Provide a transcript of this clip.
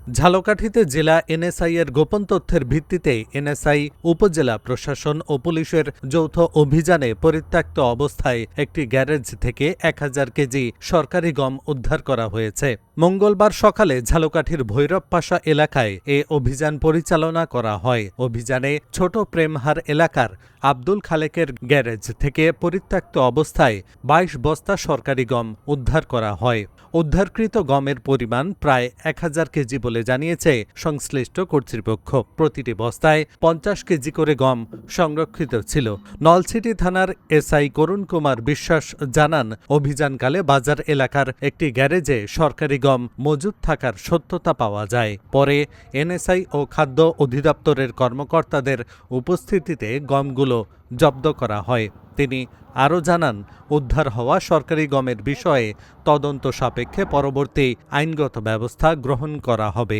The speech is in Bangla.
ঝালকাঠিতে জেলা এনএসআই এর গোপন তথ্যের ভিত্তিতে এনএসআই উপজেলা প্রশাসন ও পুলিশের যৌথ অভিযানে পরিত্যক্ত অবস্থায় একটি গ্যারেজ থেকে 1000 কেজি সরকারি গম উদ্ধার করা হয়েছে। মঙ্গলবার সকালে ঝালকাঠির ভৈরবপাশা এলাকায় এ অভিযান পরিচালনা করা হয়। অভিযানে ছোট প্রেমহার এলাকার আব্দুল খালেকের গ্যারেজ থেকে পরিত্যক্ত অবস্থায় 22 বস্তা সরকারি গম উদ্ধার করা হয়। উদ্ধারকৃত গমের পরিমাণ প্রায় 1000 কেজি বলে জানিয়েছে সংশ্লিষ্ট কর্তৃপক্ষ। প্রতিটি বস্তায় 50 কেজি করে গম সংরক্ষিত ছিল। নলছিটি থানার এসআই করুণ কুমার বিশ্বাস জানান, অভিযানকালে বাজার এলাকার একটি গ্যারেজে সরকারি গম মজুদ থাকার সত্যতা পাওয়া যায়। পরে এনএসআই ও খাদ্য অধিদপ্তরের কর্মকর্তাদের উপস্থিতিতে গমগুলো জব্দ করা হয়। তিনি আরও জানান, উদ্ধার হওয়া সরকারি গমের বিষয়ে তদন্ত সাপেক্ষে পরবর্তী আইনগত ব্যবস্থা গ্রহণ করা হবে।